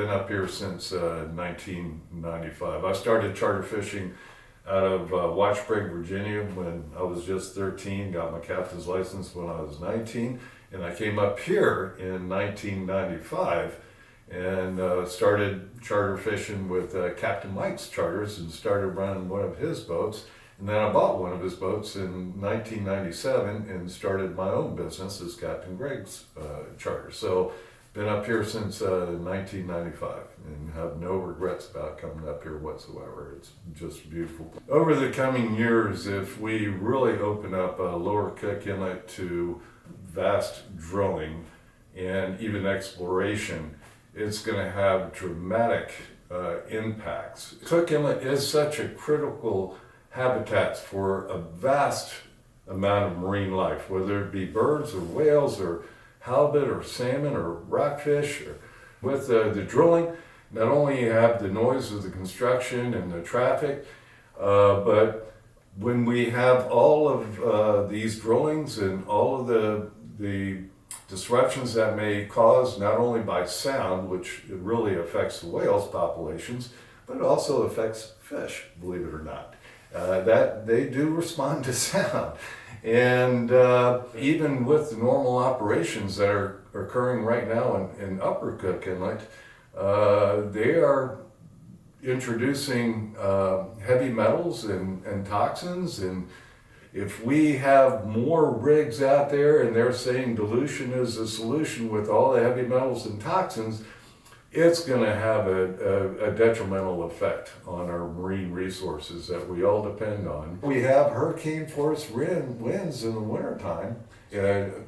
been up here since 1995. I started charter fishing out of Watchbrig, Virginia when I was just 13, got my captain's license when I was 19, and I came up here in 1995 and started charter fishing with Captain Mike's Charters and started running one of his boats. And then I bought one of his boats in 1997 and started my own business as Captain Greg's Charter. So been up here since 1995 and have no regrets about coming up here whatsoever. It's just beautiful. Over the coming years, if we really open up Lower Cook Inlet to vast drilling and even exploration, it's going to have dramatic impacts. Cook Inlet is such a critical habitat for a vast amount of marine life, whether it be birds or whales or halibut or salmon or rockfish. With the drilling, not only you have the noise of the construction and the traffic, but when we have all of these drillings and all of the disruptions that may cause not only by sound, which it really affects the whales populations, but it also affects fish, believe it or not. That they do respond to sound. And even with the normal operations that are occurring right now in Upper Cook Inlet, they are introducing heavy metals and toxins. And if we have more rigs out there and they're saying dilution is a solution with all the heavy metals and toxins, it's going to have a detrimental effect on our marine resources that we all depend on. We have hurricane force winds in the wintertime.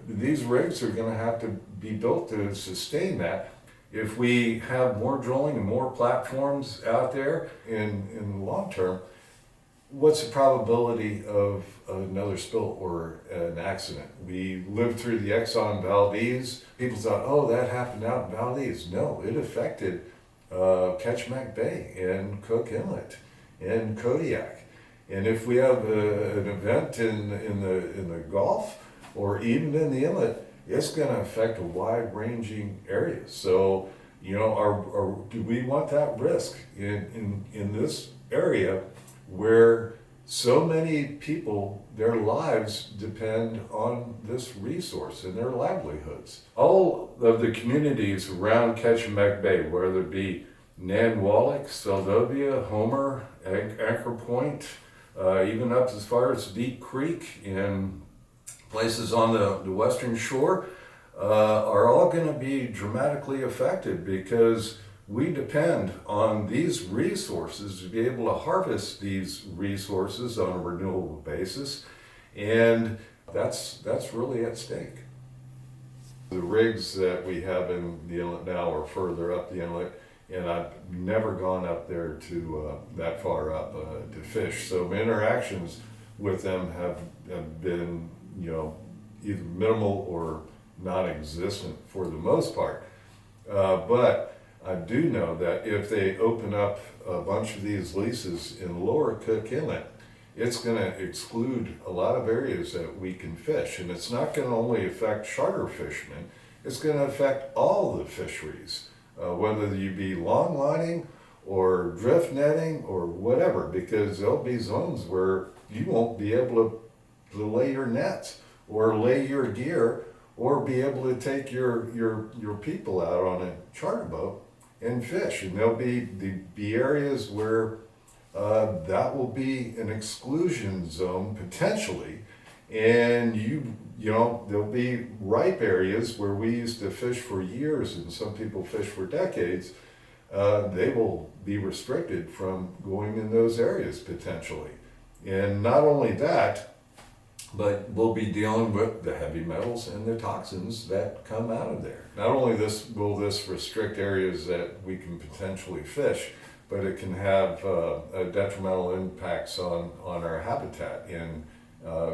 These rigs are going to have to be built to sustain that. If we have more drilling and more platforms out there in the long term, what's the probability of another spill or an accident? We lived through the Exxon Valdez. People thought, oh, that happened out in Valdez. No, it affected Ketchikan Bay and Cook Inlet and Kodiak. And if we have an event in the Gulf or even in the inlet, it's going to affect a wide-ranging area. So, you know, do we want that risk in this area where so many people, their lives depend on this resource and their livelihoods? All of the communities around Ketchikan Bay, whether it be Nanwalek, Seldovia, Homer, Anchor Point, even up as far as Deep Creek and places on the western shore, are all going to be dramatically affected because we depend on these resources to be able to harvest these resources on a renewable basis, and that's really at stake. The rigs that we have in the inlet now are further up the inlet, and I've never gone up there to that far up to fish. So my interactions with them have been, you know, either minimal or non-existent for the most part. But I do know that if they open up a bunch of these leases in Lower Cook Inlet, it's going to exclude a lot of areas that we can fish. And it's not going to only affect charter fishermen, it's going to affect all the fisheries, whether you be long lining or drift netting or whatever, because there'll be zones where you won't be able to lay your nets or lay your gear or be able to take your people out on a charter boat and fish. And there'll be areas where that will be an exclusion zone potentially, and you know there'll be ripe areas where we used to fish for years and some people fish for decades. They will be restricted from going in those areas potentially. And not only that, but we'll be dealing with the heavy metals and the toxins that come out of there. Not only will this restrict areas that we can potentially fish, but it can have detrimental impacts on our habitat in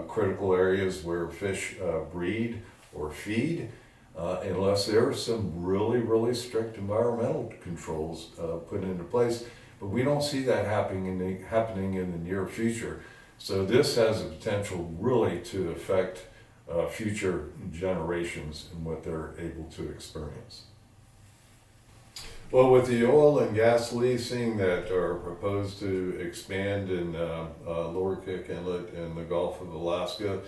critical areas where fish breed or feed, unless there are some really, really strict environmental controls put into place. But we don't see that happening in the near future. So this has the potential really to affect future generations and what they're able to experience. Well, with the oil and gas leasing that are proposed to expand in Lower Kick Inlet and the Gulf of Alaska,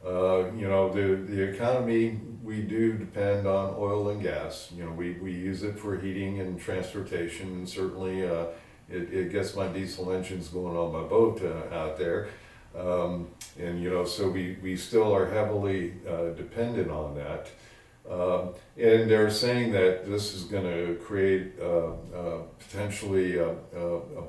the economy, we do depend on oil and gas. We use it for heating and transportation, and certainly it gets my diesel engines going on my boat out there. So we still are heavily dependent on that. And they're saying that this is going to create potentially a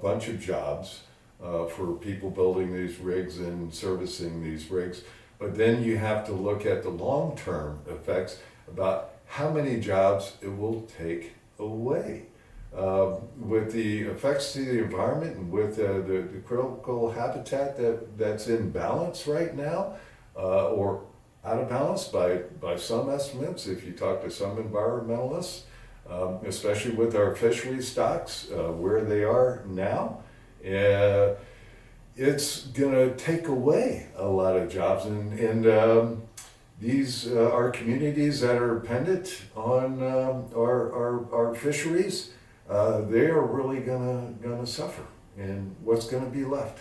bunch of jobs for people building these rigs and servicing these rigs. But then you have to look at the long-term effects about how many jobs it will take away. With the effects to the environment and with the critical habitat that's in balance right now, or out of balance by some estimates, if you talk to some environmentalists, especially with our fishery stocks, where they are now, it's going to take away a lot of jobs. And these are communities that are dependent on our fisheries. They are really going to suffer. And what's going to be left?